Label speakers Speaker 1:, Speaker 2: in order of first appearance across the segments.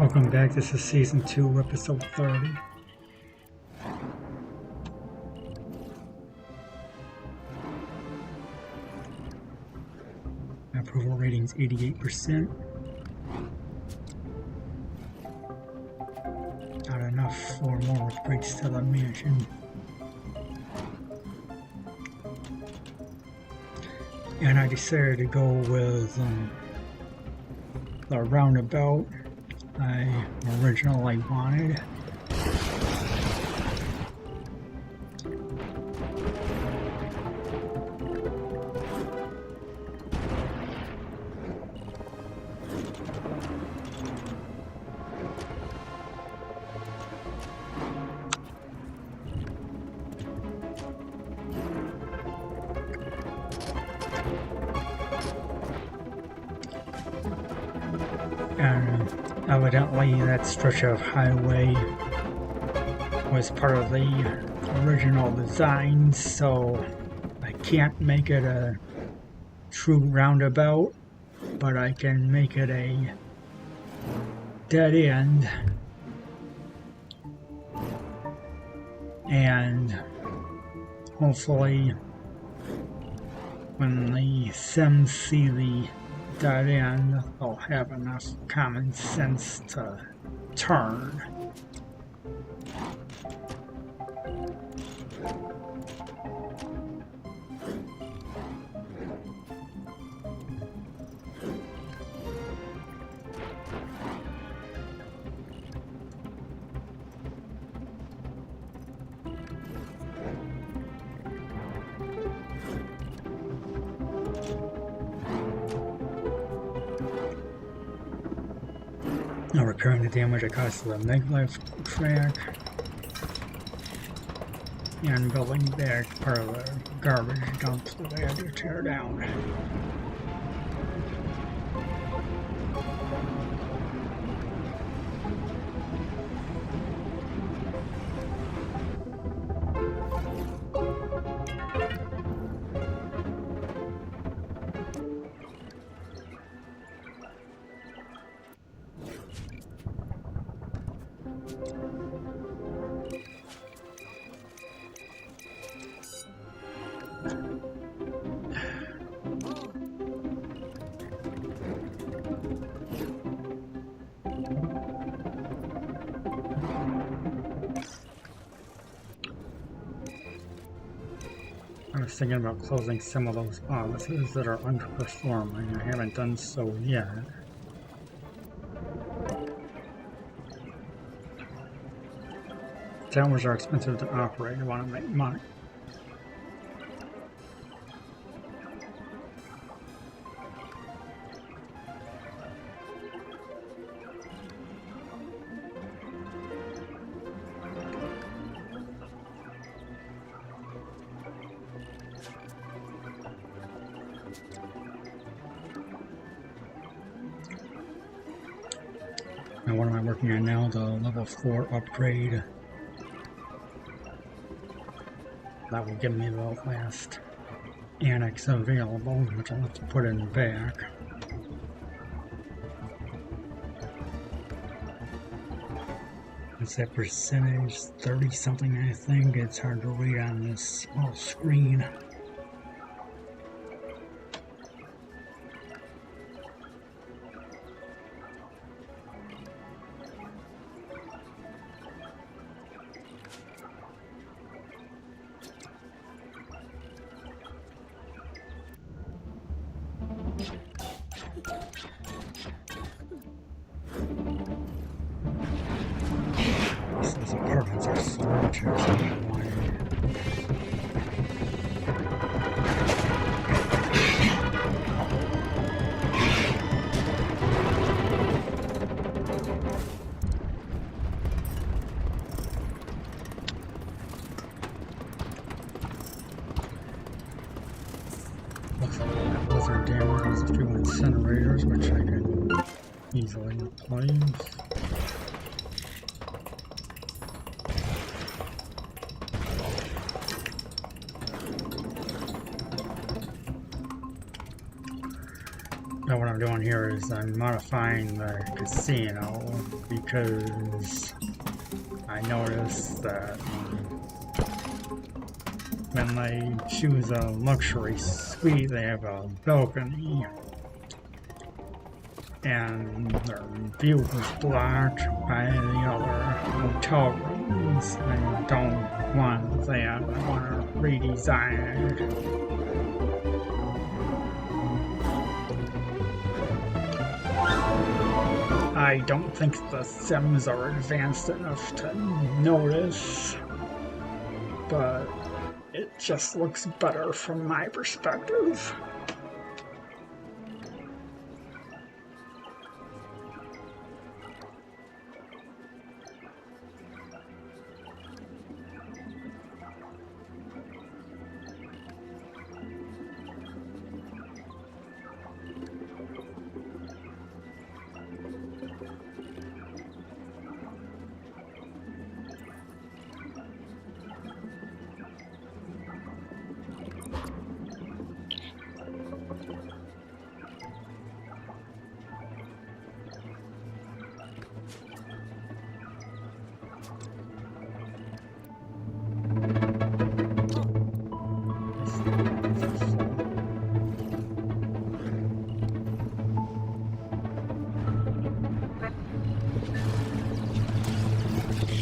Speaker 1: Welcome back, this is Season 2, Episode 30. My approval rating's 88%. Not enough for more upgrades to the mansion. And I decided to go with the roundabout I originally wanted. And evidently that stretch of highway was part of the original design, so I can't make it a true roundabout, but I can make it a dead end. And hopefully when the Sims see the dead end, they'll have enough common sense to turn. Now repairing the damage that caused to the maglev track and building back part of the garbage dump that they had to tear down. I was thinking about closing some of those offices that are underperforming. I haven't done so yet. Towers are expensive to operate. I want to make money. Now what am I working on now? The level 4 upgrade. That will give me the last annex available, which I'll have to put in back. What's that percentage? 30 something, I think. It's hard to read on this small screen. These apartments are so cheap. Looks like that blizzard damage has a few incinerators, which I can easily replace. Now what I'm I'm doing here is I'm modifying the casino because I noticed that when they choose a luxury suite, they have a balcony and their view is blocked by the other hotel rooms. I don't want that. I want to redesign it. I don't think the Sims are advanced enough to notice, but it just looks better from my perspective.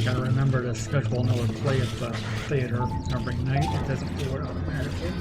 Speaker 1: Gotta remember to schedule another play at the theater every night. It doesn't do it automatically.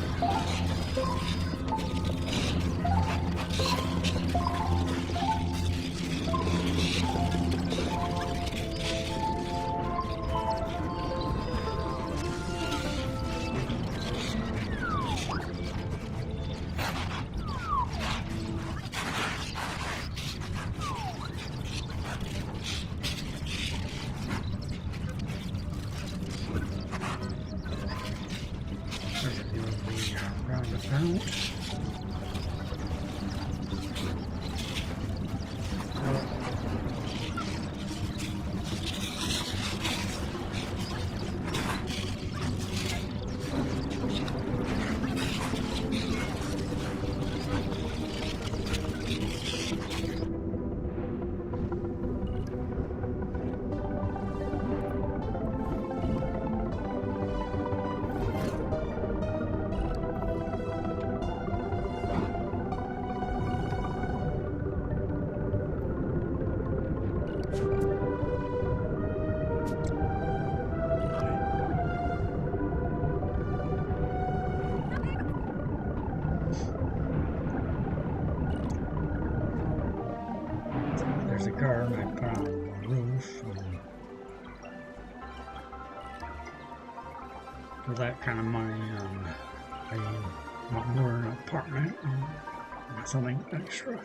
Speaker 1: There's a car and I put on the roof. For that kind of money, I want more an apartment and something extra.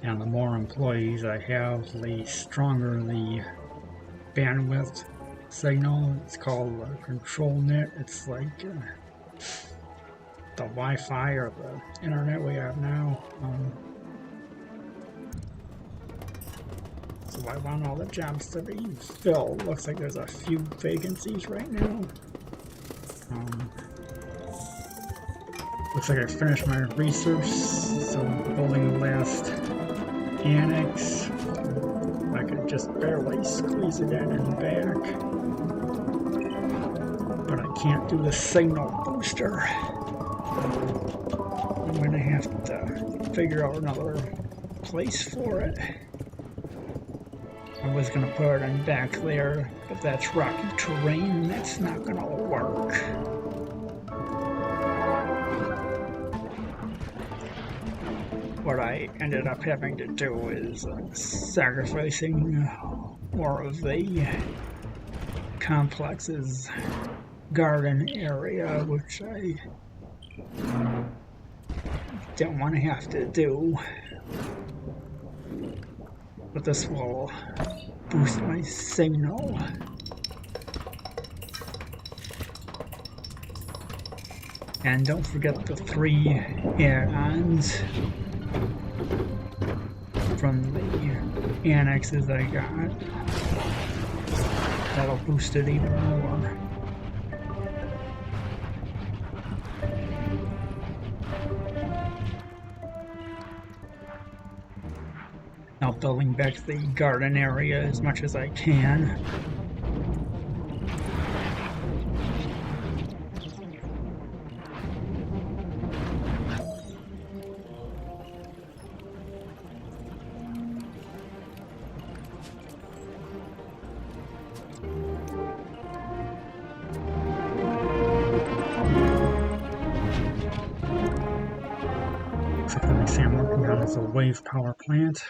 Speaker 1: And the more employees I have, the stronger the bandwidth signal. It's called a control net. It's like the Wi-Fi or the internet we have now. So I want all the jobs to be filled. Looks like there's a few vacancies right now. Looks like I finished my research, so I'm building the last annex. I could just barely squeeze it in and back, but I can't do the signal booster. I'm gonna have to figure out another place for it. I was gonna put it in back there, but that's rocky terrain. That's not gonna work. what I ended up having to do is sacrificing more of the complex's garden area, which I don't want to have to do. But this will boost my signal. And don't forget the 3 add-ons from the annexes I got. That'll boost it even more. Now building back the garden area as much as I can. I'm working on is a wave power plant.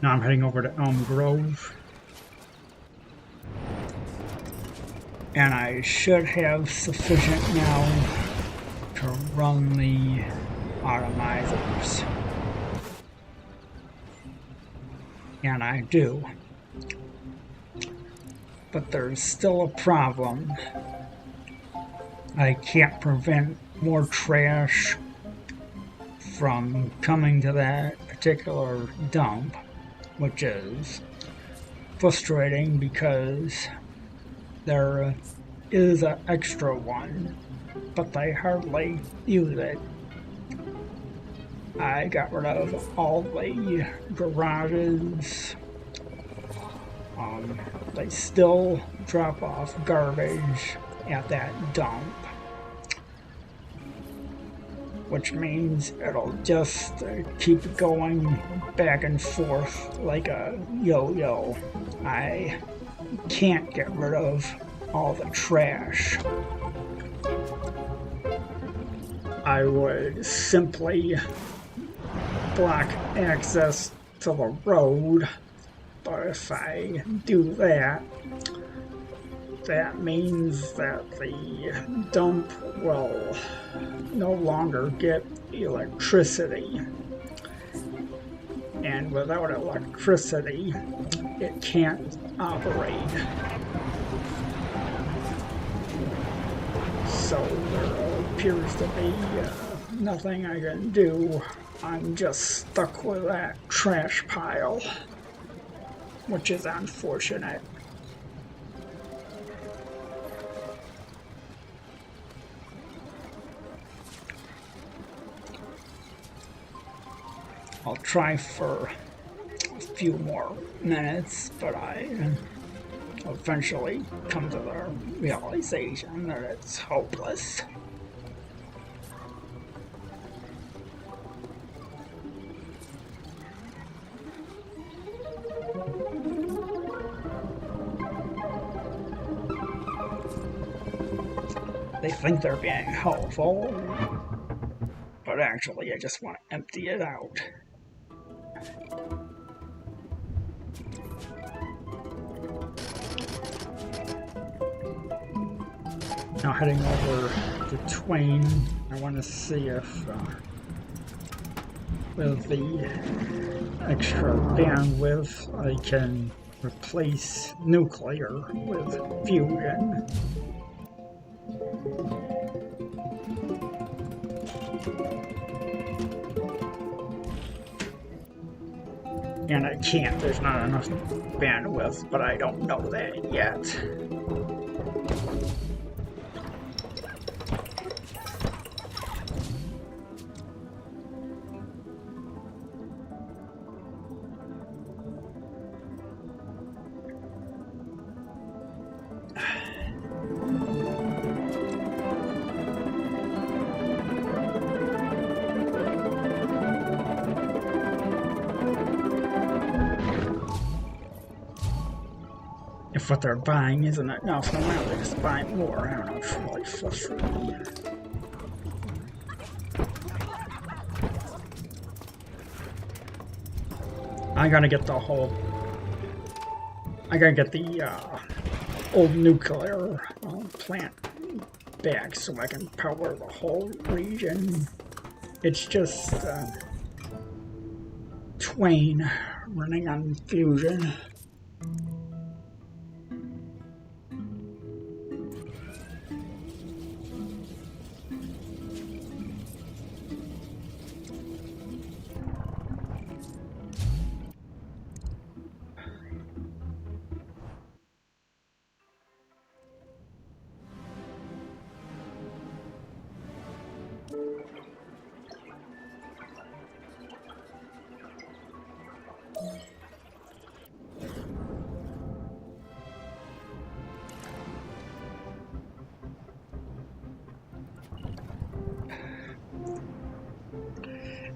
Speaker 1: Now I'm heading over to Elm Grove. And I should have sufficient now to run the automizers. And I do. But there's still a problem. I can't prevent more trash from coming to that particular dump, which is frustrating because there is an extra one, but they hardly use it. I got rid of all the garages. They still drop off garbage at that dump, which means it'll just keep going back and forth like a yo-yo. I can't get rid of all the trash. I would simply block access to the road, but if I do that, that means that the dump will no longer get electricity. And without electricity, it can't operate. So there appears to be nothing I can do. I'm just stuck with that trash pile, which is unfortunate. I'll try for a few more minutes, but I eventually come to the realization that it's hopeless. They think they're being helpful, but actually I just want to empty it out. Now heading over to Twain, I want to see if with the extra bandwidth I can replace nuclear with fusion. And I can't, there's not enough bandwidth, but I don't know that yet. If what they're buying isn't enough, no matter, they just buy more. I don't know, it's really frustrating. I gotta get the whole. I gotta get the old nuclear plant back so I can power the whole region. It's just Twain running on fusion.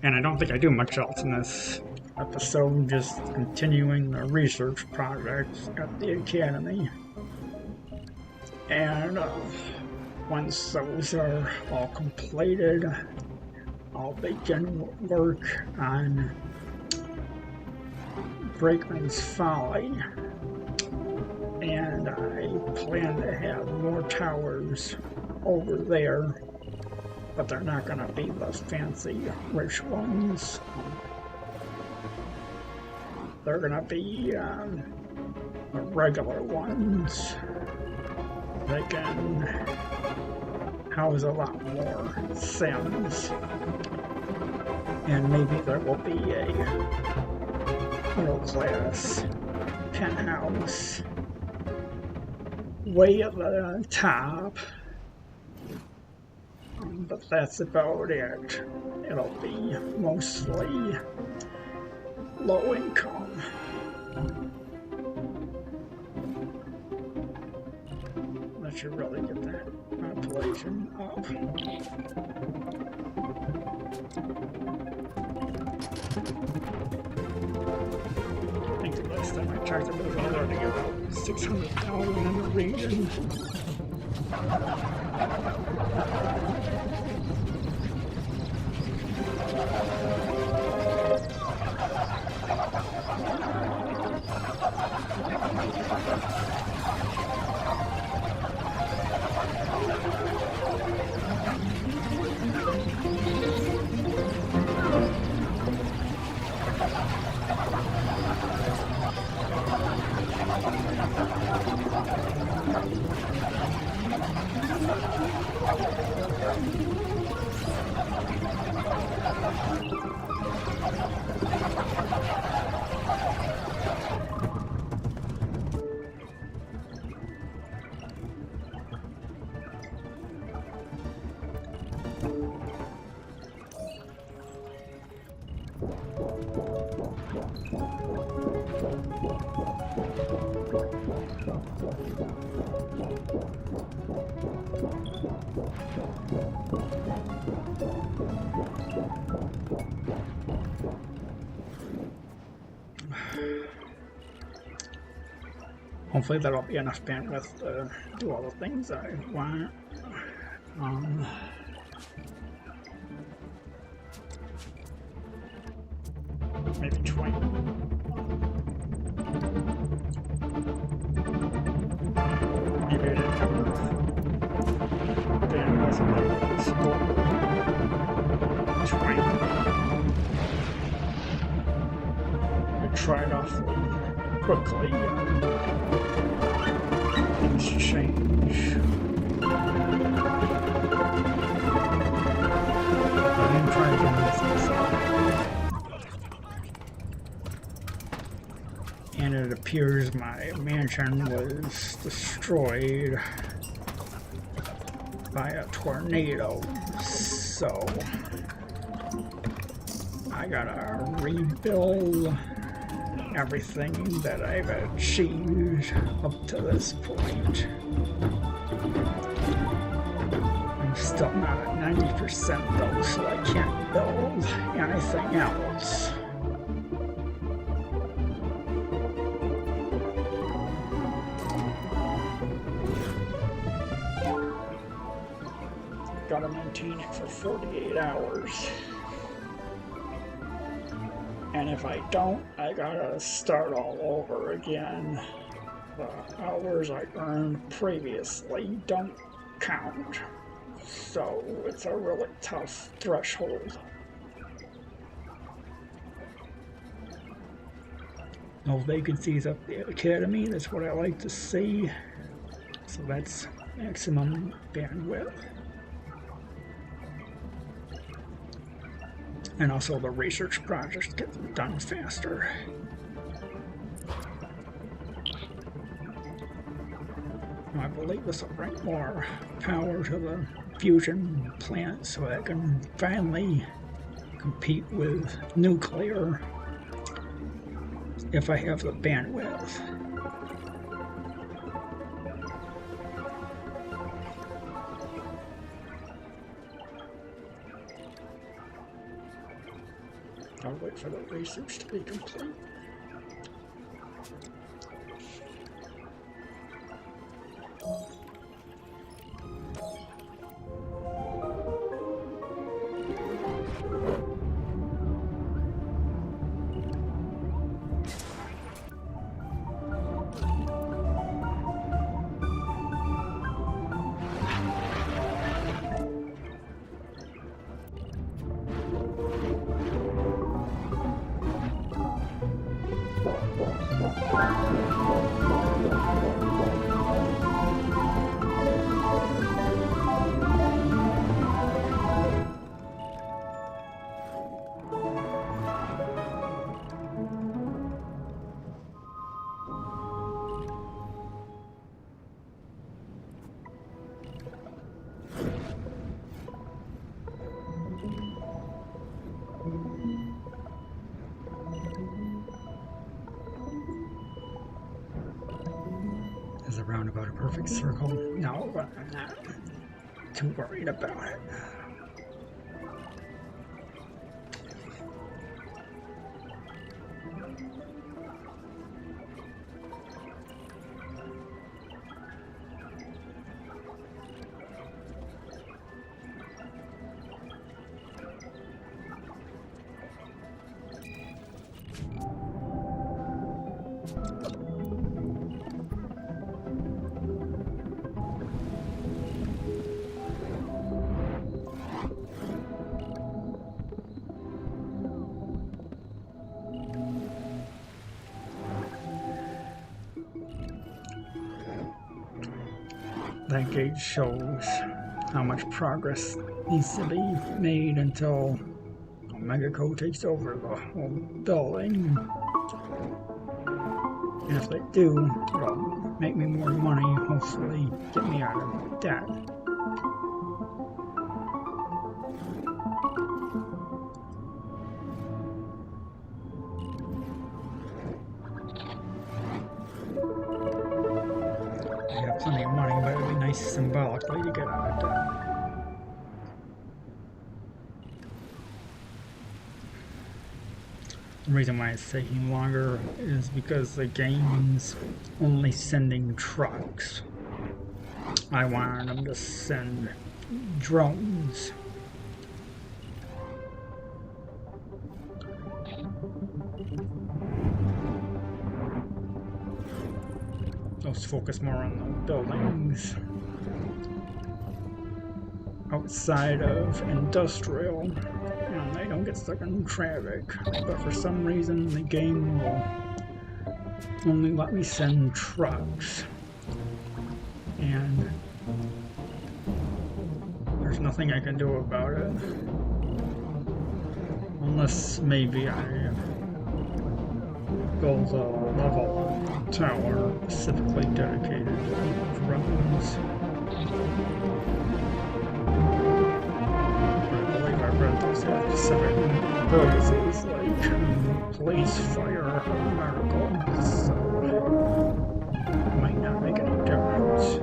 Speaker 1: And I don't think I do much else in this episode, just continuing the research projects at the Academy. And once those are all completed, I'll begin work on Brakeman's Folly. And I plan to have more towers over there, but they're not going to be the fancy, rich ones. They're going to be the regular ones. They can house a lot more Sims. And maybe there will be a middle-class penthouse way at the top. But that's about it. It'll be mostly low income. That should really get that population up. I think the last time I checked it was already about 600,000 in the region. Hopefully that'll be enough bandwidth to do all the things I want. Maybe 20. Maybe I didn't have enough bandwidth. Maybe 20. I tried awfully quickly. Things change. I didn't try again this episode. And it appears my mansion was destroyed by a tornado, so I gotta rebuild everything that I've achieved up to this point. I'm still not at 90% though, so I can't build anything else. Gotta maintain it for 48 hours. And if I don't, I gotta start all over again. The hours I earned previously don't count. So it's a really tough threshold. No vacancies at the academy, that's what I like to see. So that's maximum bandwidth. And also the research projects get done faster. I believe this will bring more power to the fusion plant so I can finally compete with nuclear if I have the bandwidth. I'll wait for the research to be complete. Is a roundabout a perfect circle? No, but I'm not too worried about it. That gauge shows how much progress needs to be made until Megaco takes over the whole building. And if they do, it'll make me more money, hopefully get me out of debt. I have plenty of money, but it'd be nice symbolically to get out of debt. The reason why it's taking longer is because the game's only sending trucks. I wanted them to send drones. Let's focus more on the buildings outside of industrial, and they don't get stuck in traffic. But for some reason, the game will only let me send trucks, and there's nothing I can do about it, unless maybe I build a level tower specifically dedicated to drones. I believe I read those have specific purposes, like police, fire, or medical, so it might not make any difference.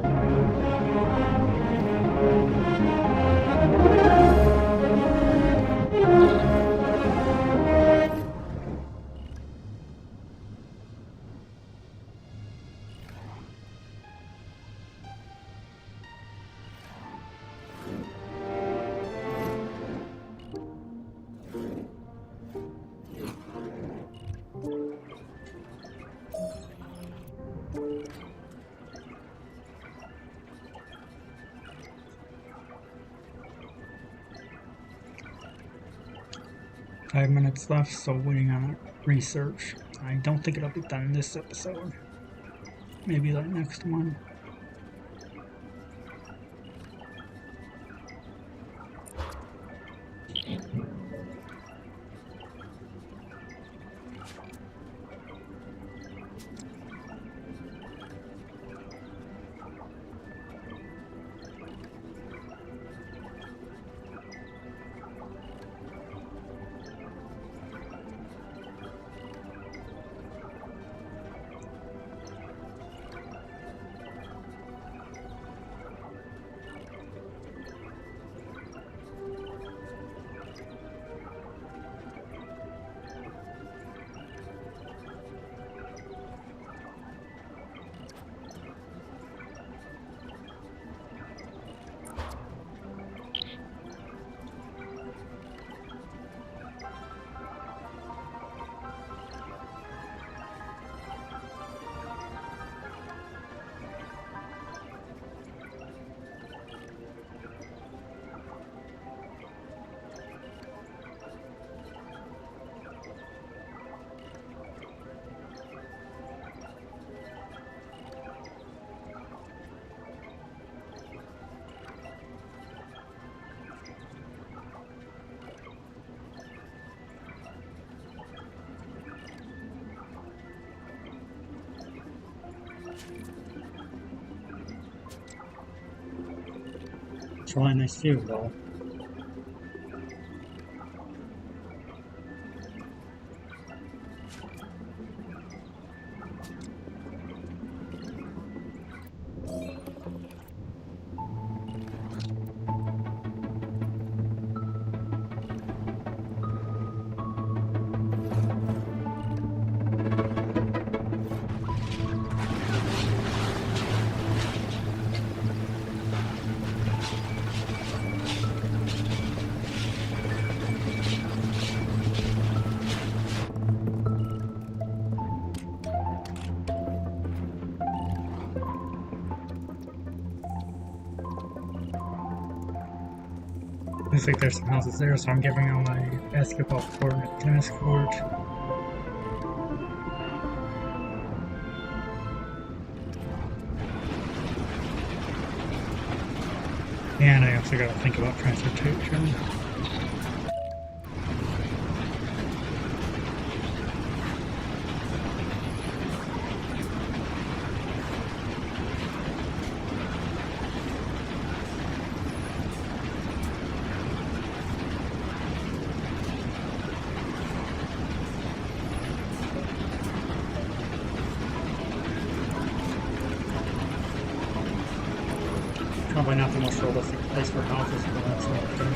Speaker 1: 5 minutes left, so waiting on research. I don't think it'll be done this episode. Maybe like next one. It's a really nice view, though. Looks like there's some houses there, so I'm giving them a basketball court and a tennis court. And I also gotta think about transportation. Probably not the most realistic place for houses, but that's okay.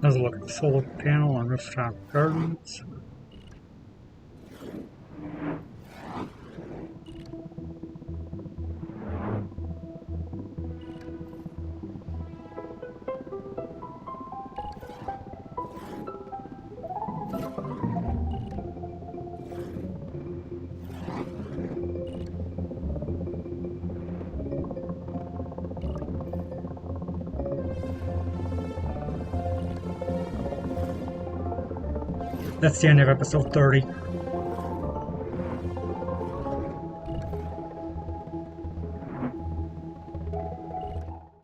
Speaker 1: Let's look at the solar panel on rooftop gardens. That's the end of episode 30.